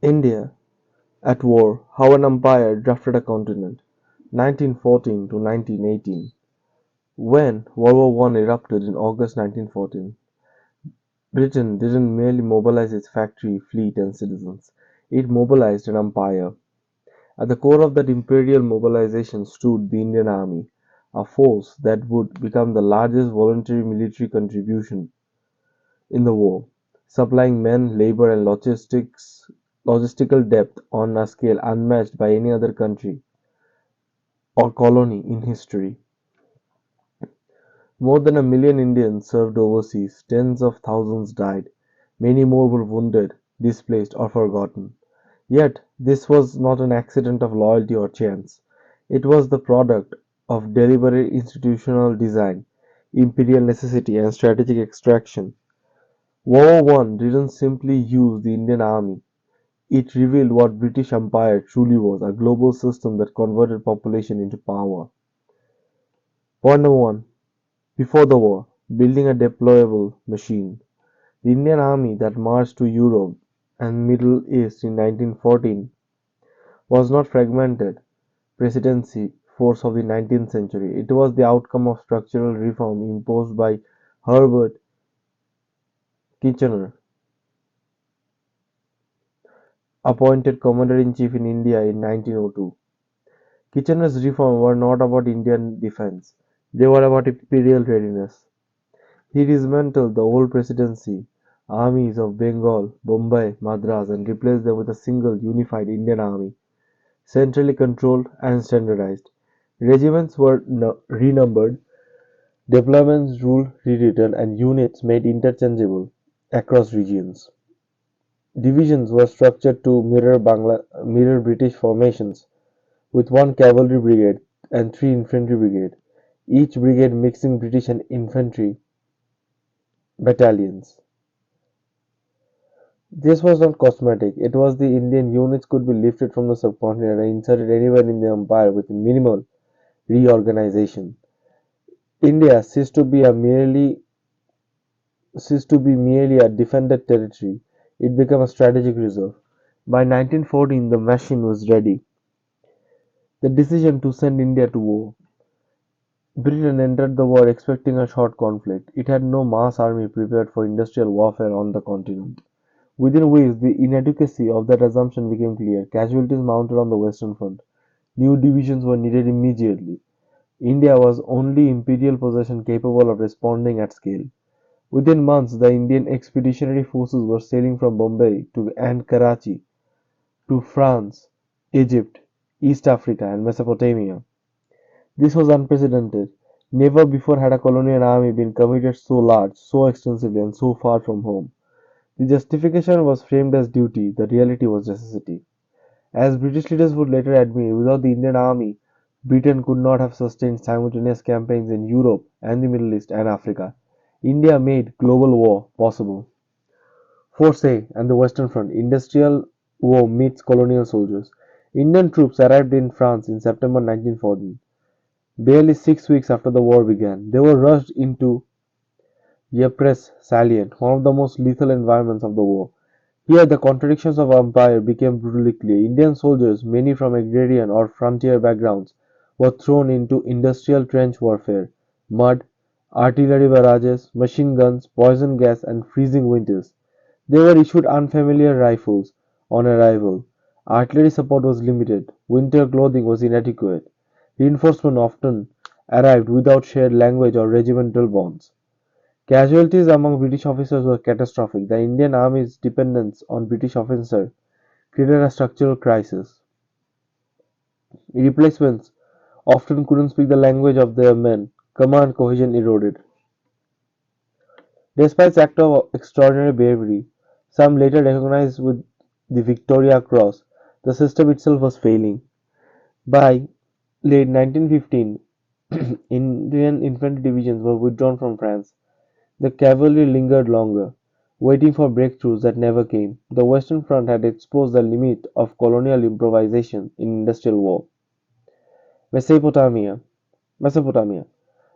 India at war, how an empire drafted a continent, 1914 to 1918. When World War One erupted in August 1914, Britain didn't merely mobilize its factory, fleet, and citizens, it mobilized an empire. At the core of that imperial mobilization stood the Indian Army, a force that would become the largest voluntary military contribution in the war, supplying men, labor, and logistical depth on a scale unmatched by any other country or colony in history. More than a million Indians served overseas, tens of thousands died, many more were wounded, displaced, or forgotten. Yet this was not an accident of loyalty or chance. It was the product of deliberate institutional design, imperial necessity, and strategic extraction. World War One didn't simply use the Indian Army. It revealed what British Empire truly was, a global system that converted population into power. Point number one. Before the war, building a deployable machine. The Indian Army that marched to Europe and Middle East in 1914 was not fragmented presidency force of the 19th century. It was the outcome of structural reform imposed by Herbert Kitchener, appointed commander-in-chief in India in 1902. Kitchener's reforms were not about Indian defense, they were about imperial readiness. He dismantled the old presidency armies of Bengal, Bombay, Madras and replaced them with a single unified Indian army, centrally controlled and standardized. Regiments were renumbered, deployments rules rewritten, and units made interchangeable across regions. Divisions were structured to mirror British formations, with one cavalry brigade and three infantry brigades, each brigade mixing British and infantry battalions. This was not cosmetic, it was the Indian units could be lifted from the subcontinent and inserted anywhere in the empire with minimal reorganization. India ceased to be merely a defended territory, it became a strategic reserve. By 1914 the machine was ready. The decision to send India to war. Britain entered the war expecting a short conflict. It had no mass army prepared for industrial warfare on the continent. Within weeks, the inadequacy of that assumption became clear. Casualties mounted on the Western Front. New divisions were needed immediately. India was only imperial possession capable of responding at scale. Within months, the Indian expeditionary forces were sailing from Bombay and Karachi to France, Egypt, East Africa, and Mesopotamia. This was unprecedented. Never before had a colonial army been committed so large, so extensively, and so far from home. The justification was framed as duty, the reality was necessity. As British leaders would later admit, without the Indian Army, Britain could not have sustained simultaneous campaigns in Europe and the Middle East and Africa. India made global war possible. Force A and the Western Front, Industrial War meets colonial soldiers. Indian troops arrived in France in September 1914, barely 6 weeks after the war began. They were rushed into Ypres salient, one of the most lethal environments of the war. Here the contradictions of empire became brutally clear. Indian soldiers, many from agrarian or frontier backgrounds, were thrown into industrial trench warfare, mud, artillery barrages, machine guns, poison gas, and freezing winters. They were issued unfamiliar rifles on arrival. Artillery support was limited. Winter clothing was inadequate. Reinforcement often arrived without shared language or regimental bonds. Casualties among British officers were catastrophic. The Indian Army's dependence on British officers created a structural crisis. Replacements often couldn't speak the language of their men. Command cohesion eroded. Despite acts of extraordinary bravery, some later recognized with the Victoria Cross, the system itself was failing. By late 1915, Indian infantry divisions were withdrawn from France. The cavalry lingered longer, waiting for breakthroughs that never came. The Western Front had exposed the limit of colonial improvisation in industrial war. Mesopotamia, Mesopotamia,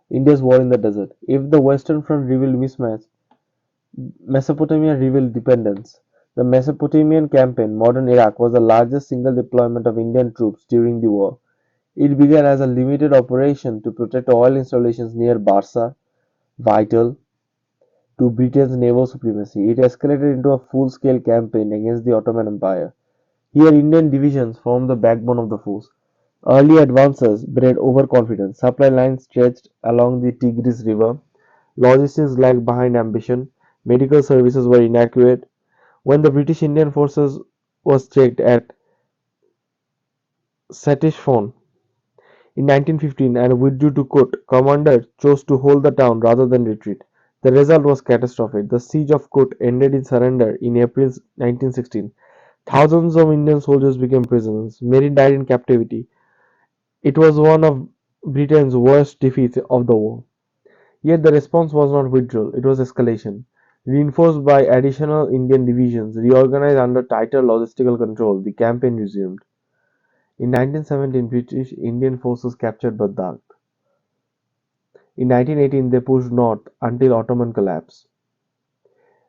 India's war in the desert. If the Western Front revealed mismatch, Mesopotamia revealed dependence. The Mesopotamian campaign, modern Iraq, was the largest single deployment of Indian troops during the war. It began as a limited operation to protect oil installations near Barsa, vital to Britain's naval supremacy. It escalated into a full-scale campaign against the Ottoman Empire. Here, Indian divisions formed the backbone of the force. Early advances bred overconfidence. Supply lines stretched along the Tigris River. Logistics lagged behind ambition. Medical services were inadequate. When the British Indian forces was checked at Satishphone in 1915 and withdrew to Kut, commanders chose to hold the town rather than retreat. The result was catastrophic. The siege of Kut ended in surrender in April 1916. Thousands of Indian soldiers became prisoners. Many died in captivity. It was one of Britain's worst defeats of the war. Yet the response was not withdrawal, it was escalation. Reinforced by additional Indian divisions, reorganized under tighter logistical control, the campaign resumed. In 1917, British Indian forces captured Baghdad. In 1918, they pushed north until Ottoman collapse.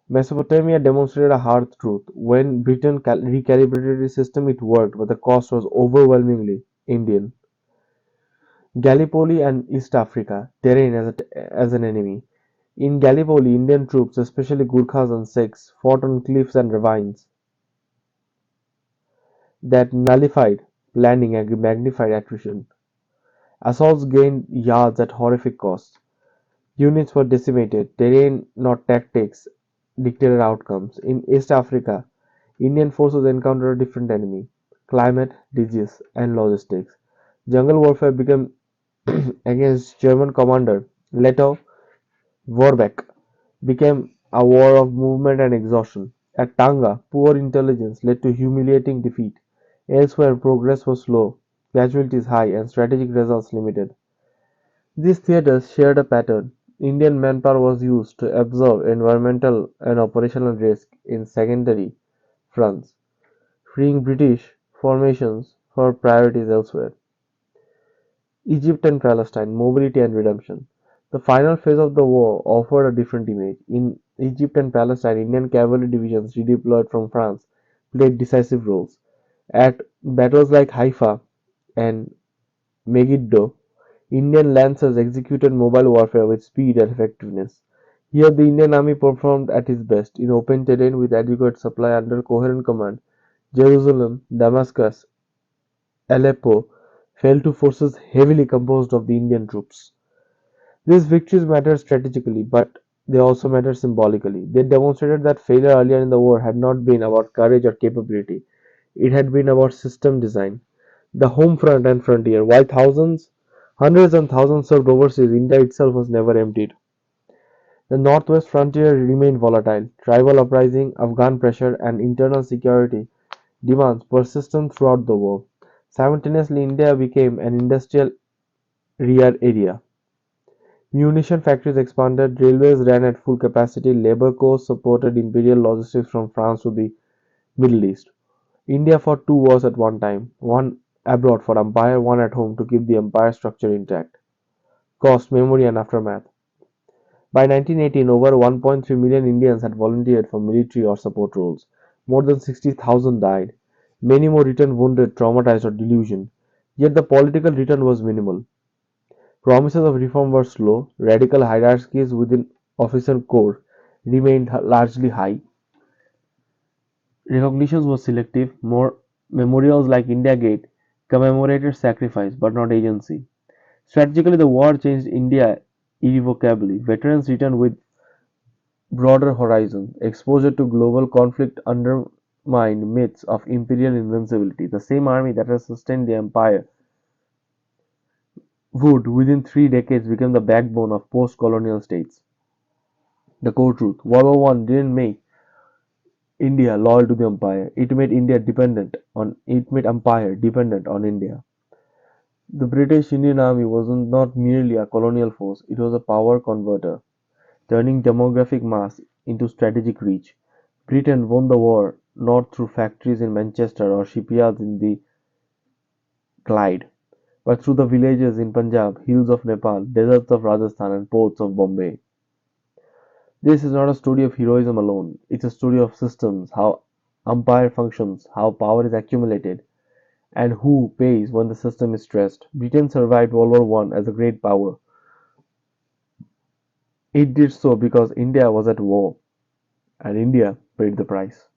Mesopotamia demonstrated a hard truth. When Britain recalibrated its system, it worked, but the cost was overwhelmingly Indian. Gallipoli and East Africa terrain as an enemy. In Gallipoli, Indian troops, especially Gurkhas and Sikhs, fought on cliffs and ravines that nullified planning and magnified attrition. Assaults gained yards at horrific cost. Units were decimated. Terrain, not tactics, dictated outcomes. In East Africa, Indian forces encountered a different enemy: climate, disease, and logistics. Jungle warfare became against German commander Leto Warbeck became a war of movement and exhaustion. At Tanga, poor intelligence led to humiliating defeat. Elsewhere, progress was slow, casualties high, and strategic results limited. These theaters shared a pattern. Indian manpower was used to absorb environmental and operational risk in secondary fronts, freeing British formations for priorities elsewhere. Egypt and Palestine: mobility and redemption. The final phase of the war offered a different image. In Egypt and Palestine, Indian cavalry divisions redeployed from France played decisive roles. At battles like Haifa and Megiddo, Indian lancers executed mobile warfare with speed and effectiveness. Here the Indian army performed at its best. In open terrain with adequate supply under coherent command, Jerusalem, Damascus, Aleppo fell to forces heavily composed of the Indian troops. These victories mattered strategically, but they also mattered symbolically. They demonstrated that failure earlier in the war had not been about courage or capability. It had been about system design. The home front and frontier. While hundreds and thousands served overseas, India itself was never emptied. The northwest frontier remained volatile. Tribal uprising, Afghan pressure, and internal security demands persisted throughout the war. Simultaneously, India became an industrial rear area. Munition factories expanded, railways ran at full capacity, labor corps supported imperial logistics from France to the Middle East. India fought two wars at one time, one abroad for empire, one at home to keep the empire structure intact. Cost, memory, and aftermath. By 1918, over 1.3 million Indians had volunteered for military or support roles. More than 60,000 died. Many more returned wounded, traumatized, or delusioned. Yet the political return was minimal. Promises of reform were slow. Radical hierarchies within officer corps remained largely high. Recognition was selective. More memorials like India Gate commemorated sacrifice but not agency. Strategically, the war changed India irrevocably. Veterans returned with broader horizons. Exposure to global conflict undermined myths of imperial invincibility. The same army that had sustained the empire would, within 3 decades, become the backbone of post-colonial states. The core truth: World War One didn't make India loyal to the empire. It made empire dependent on India. The British Indian Army was not merely a colonial force, it was a power converter, turning demographic mass into strategic reach. Britain won the war not through factories in Manchester or shipyards in the Clyde, but through the villages in Punjab, hills of Nepal, deserts of Rajasthan, and ports of Bombay. This is not a story of heroism alone, it's a story of systems, how umpire functions, how power is accumulated, and who pays when the system is stressed. Britain survived World War One as a great power. It did so because India was at war, and India paid the price.